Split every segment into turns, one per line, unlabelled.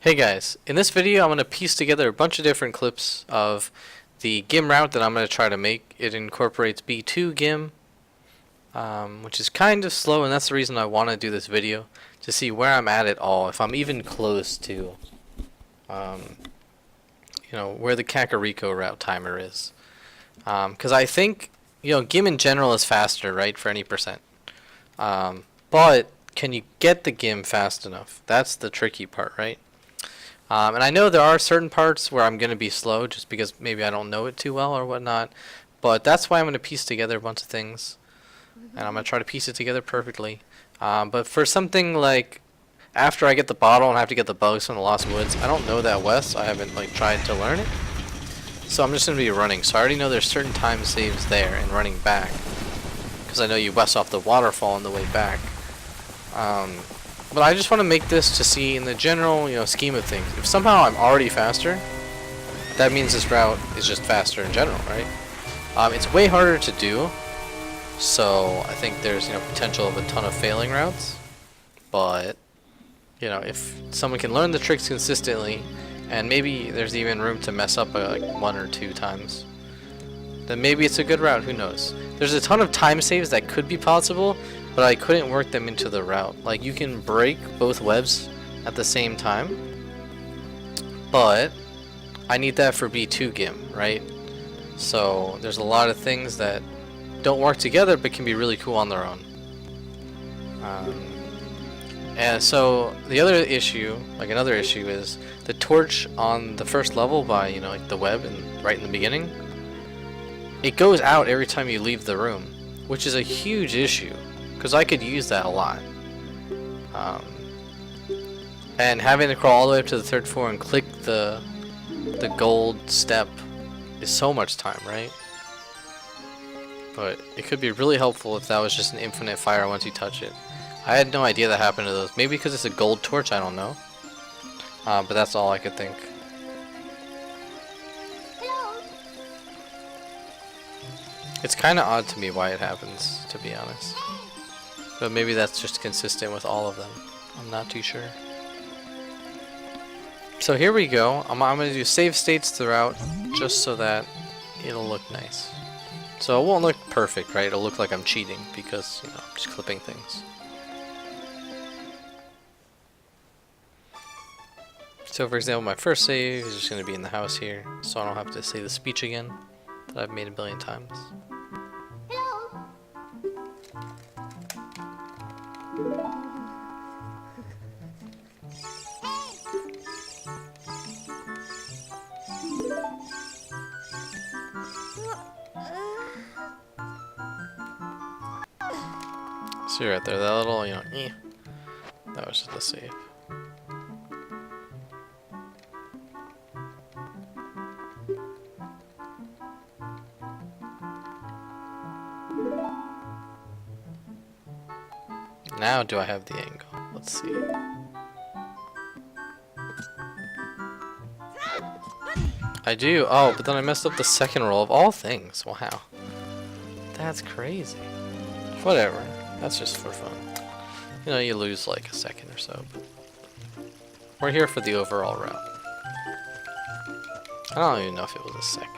Hey guys, in this video I'm going to piece together a bunch of different clips of the GIM route that I'm going to try to make. It incorporates B2 GIM, which is kind of slow, and that's the reason I want to do this video, to see where I'm at all, if I'm even close to where the Kakariko route timer is. Because I think GIM in general is faster, right, for any percent. But can you get the GIM fast enough? That's the tricky part, right? And I know there are certain parts where I'm going to be slow just because maybe I don't know it too well or whatnot. But that's why I'm going to piece together a bunch of things. And I'm going to try to piece it together perfectly. But for something like after I get the bottle and I have to get the bugs from the Lost Woods, I don't know that west. I haven't tried to learn it. So I'm just going to be running. So I already know there's certain time saves there and running back. Because I know you west off the waterfall on the way back. But I just want to make this to see in the general, scheme of things. If somehow I'm already faster, that means this route is just faster in general, right? It's way harder to do, so I think there's, potential of a ton of failing routes. But, if someone can learn the tricks consistently, and maybe there's even room to mess up like 1 or 2 times, then maybe it's a good route, who knows. There's a ton of time saves that could be possible, but I couldn't work them into the route. Like, you can break both webs at the same time, but I need that for B2 GIM, right? So there's a lot of things that don't work together but can be really cool on their own. And so the other issue, another issue, is the torch on the first level by, the web and right in the beginning. It goes out every time you leave the room, which is a huge issue. Because I could use that a lot. And having to crawl all the way up to the 3rd floor and click the gold step is so much time, right? But it could be really helpful if that was just an infinite fire once you touch it. I had no idea that happened to those. Maybe because it's a gold torch, I don't know. But that's all I could think. It's kind of odd to me why it happens, to be honest. But maybe that's just consistent with all of them. I'm not too sure. So here we go. I'm going to do save states throughout just so that it'll look nice. So it won't look perfect, right? It'll look like I'm cheating because, I'm just clipping things. So for example, my first save is just going to be in the house here, so I don't have to say the speech again that I've made a billion times. See right there, that little, that was just a save. Now do I have the angle? Let's see. I do. Oh, but then I messed up the second roll of all things. Wow. That's crazy. Whatever. That's just for fun. You lose like a second or so. But we're here for the overall route. I don't even know if it was a second.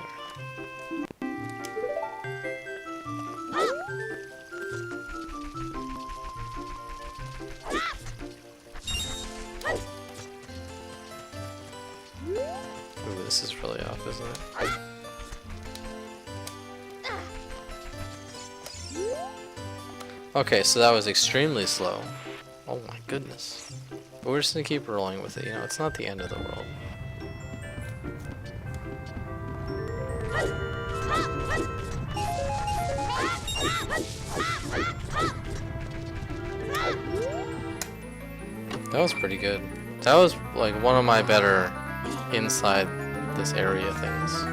Ooh, this is really off, isn't it? Okay, so that was extremely slow. Oh my goodness. But we're just gonna keep rolling with it, it's not the end of the world. That was pretty good. That was like one of my better inside this area things.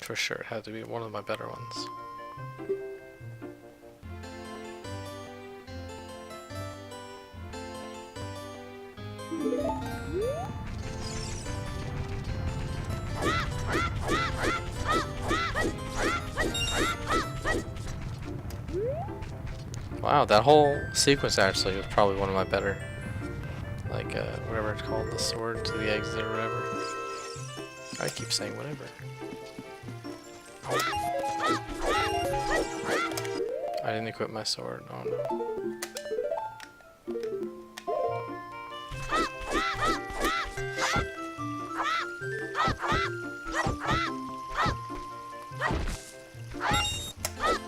For sure, it had to be one of my better ones. Wow, that whole sequence actually was probably one of my better like whatever it's called, the sword to the exit or whatever. I keep saying whatever. I didn't equip my sword. Oh no.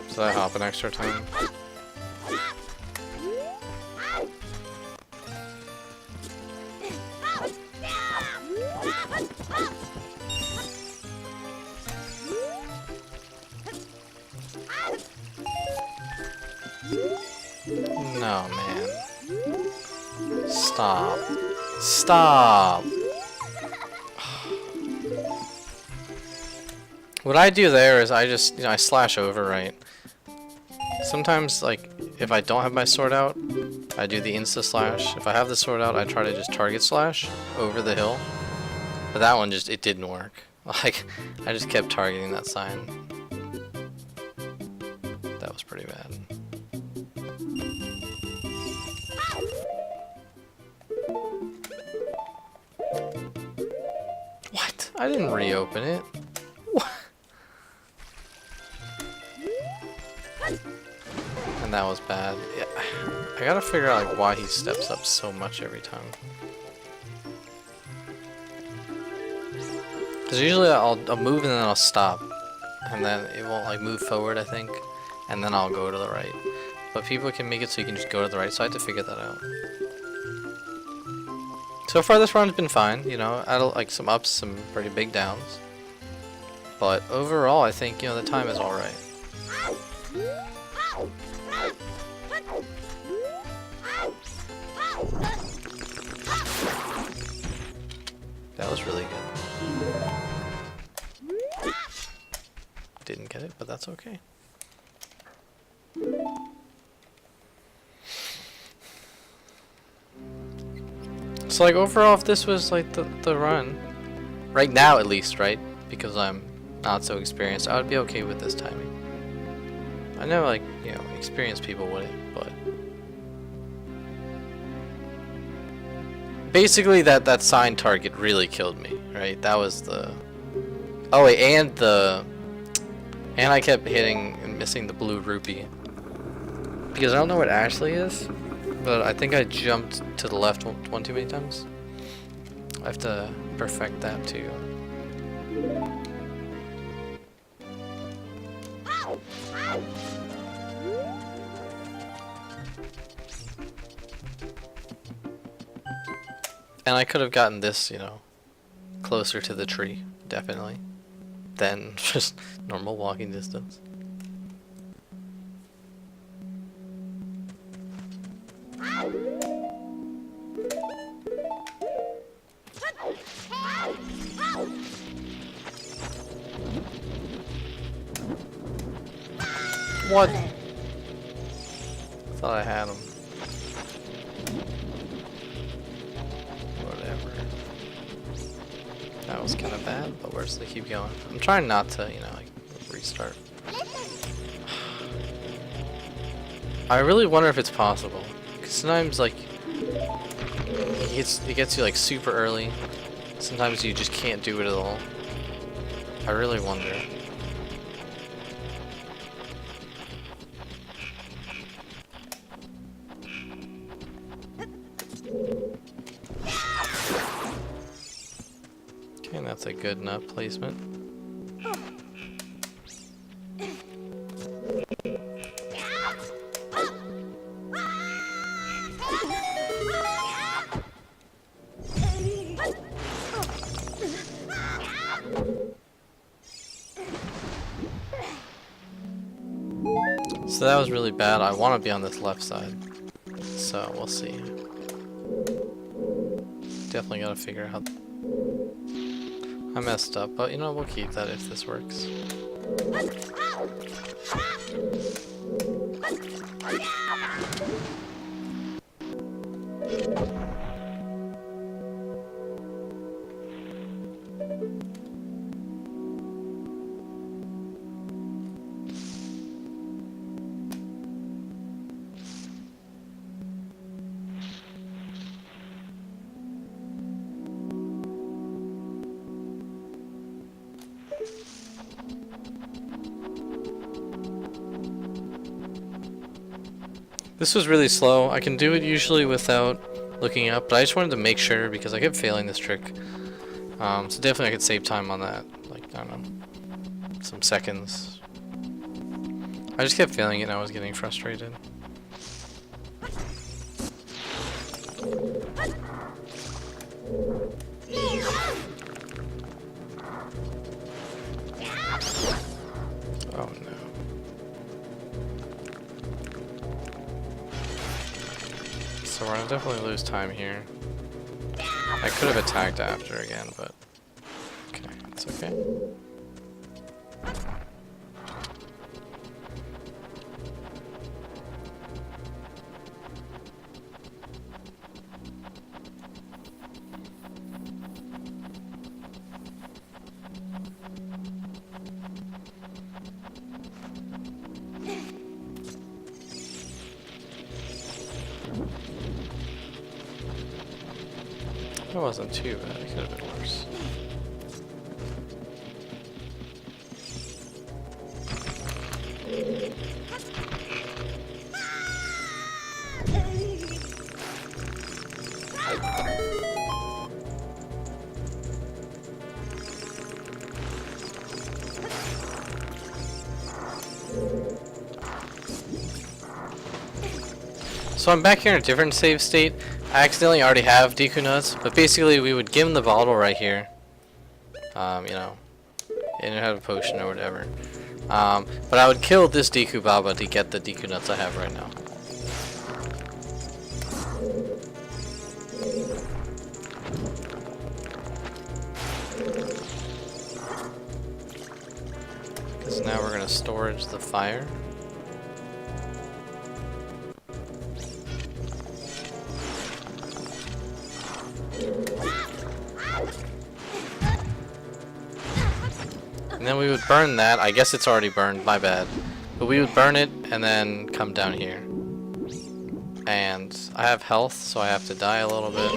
So I hop an extra time. No, man. Stop. Stop! What I do there is I just, I slash over, right? Sometimes, like, if I don't have my sword out, I do the insta slash. If I have the sword out, I try to just target slash over the hill. But that one just, it didn't work. Like, I just kept targeting that sign. That was pretty bad. What? I didn't reopen it. What? And that was bad. Yeah. I gotta figure out like why he steps up so much every time. Because usually I'll move and then I'll stop. And then it won't like move forward, I think. And then I'll go to the right. But people can make it so you can just go to the right, so I had to figure that out. So far this run's been fine, you know, I like some ups, some pretty big downs. But overall I think, you know, the time is alright. That was really good. Didn't get it, but that's okay. So like overall, if this was like the run, right now at least, right? Because I'm not so experienced, I would be okay with this timing. I know like, you know, experienced people wouldn't, but basically that sign target really killed me, right? That was the... Oh wait, and I kept hitting and missing the blue rupee. Because I don't know what Ashley is, but I think I jumped to the left one too many times. I have to perfect that too. And I could have gotten this, you know, closer to the tree, definitely, than just normal walking distance. What? Thought I had him. Whatever. That was kind of bad, but where does they keep going? I'm trying not to, you know, like, restart. I really wonder if it's possible. Because sometimes, like, it gets you, like, super early. Sometimes you just can't do it at all. I really wonder. Okay, that's a good nut placement. So that was really bad. I want to be on this left side. So we'll see. Definitely gotta figure out. I messed up, but you know, we'll keep that if this works. This was really slow. I can do it usually without looking up, but I just wanted to make sure because I kept failing this trick. So definitely I could save time on that. Like, I don't know, some seconds. I just kept failing it and I was getting frustrated. Oh no. So we're gonna definitely lose time here. I could have attacked after again, but okay, it's okay. It wasn't too bad, it could have been worse. So I'm back here in a different save state. I accidentally already have Deku Nuts, but basically we would give him the bottle right here. You know, and it had a potion or whatever. But I would kill this Deku Baba to get the Deku Nuts I have right now. Because now we're gonna storage the fire. And then we would burn that. I guess it's already burned, my bad. But we would burn it and then come down here. And I have health, so I have to die a little bit.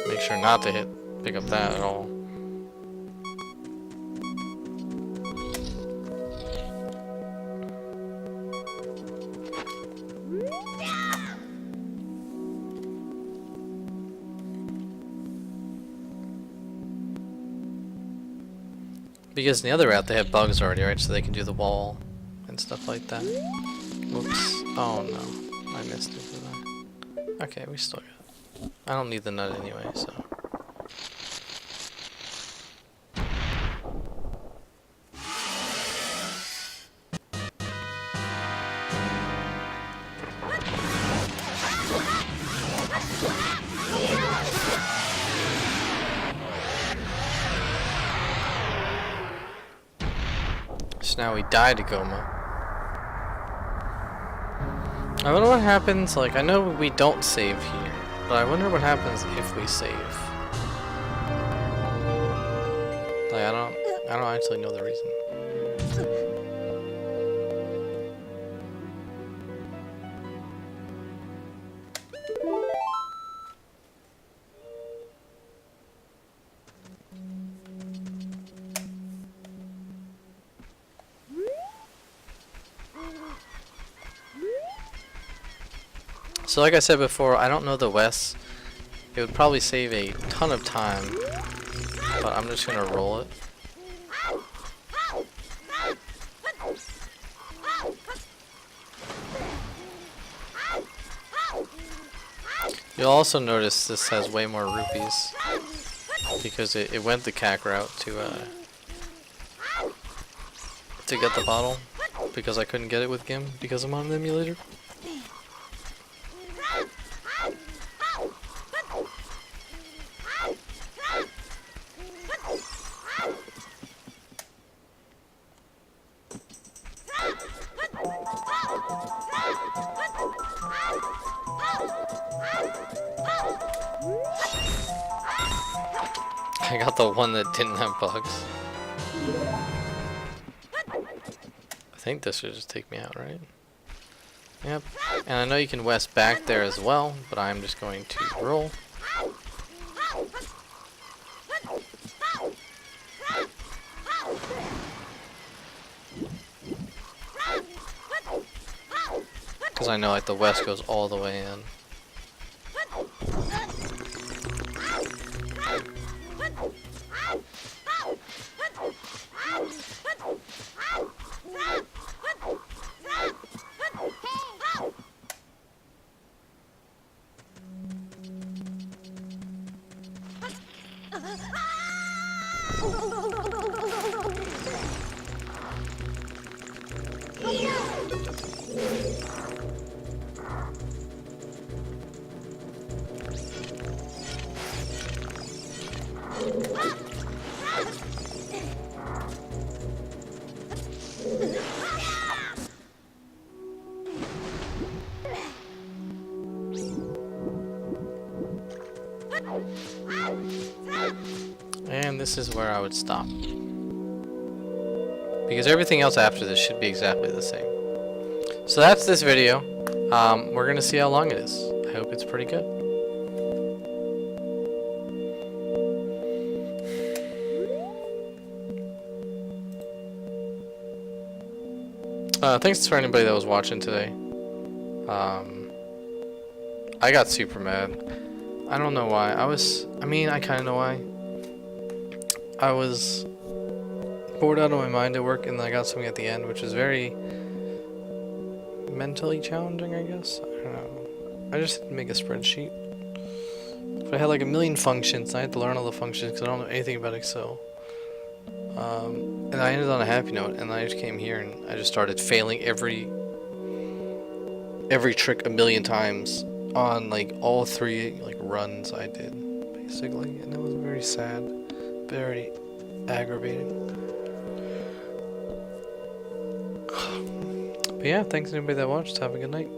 Make sure not to pick up that at all. Because in the other route they have bugs already, right? So they can do the wall and stuff like that. Whoops. Oh no. I missed it, did I? Okay, we still got it. I don't need the nut anyway, so. So now we die to Goma. I wonder what happens, like, I know we don't save here, but I wonder what happens if we save. Like, I don't actually know the reason. So like I said before, I don't know the West. It would probably save a ton of time, but I'm just gonna roll it. You'll also notice this has way more rupees because it went the CAC route to get the bottle because I couldn't get it with Gim because I'm on an emulator. I got the one that didn't have bugs. I think this should just take me out, right? Yep. And I know you can west back there as well, but I'm just going to roll. Because I know like the west goes all the way in. And this is where I would stop. Because everything else after this should be exactly the same. So that's this video. We're gonna see how long it is. I hope it's pretty good. Thanks for anybody that was watching today. I got super mad. I don't know why. I mean, I kind of know why. I was bored out of my mind at work, and then I got something at the end, which was very mentally challenging, I guess. I don't know. I just had to make a spreadsheet. But I had like a million functions, and I had to learn all the functions because I don't know anything about Excel. And I ended on a happy note, and I just came here and I just started failing every trick a million times on like all 3 like runs I did, basically, and it was very sad, very aggravating. But yeah, thanks to anybody that watched. Have a good night.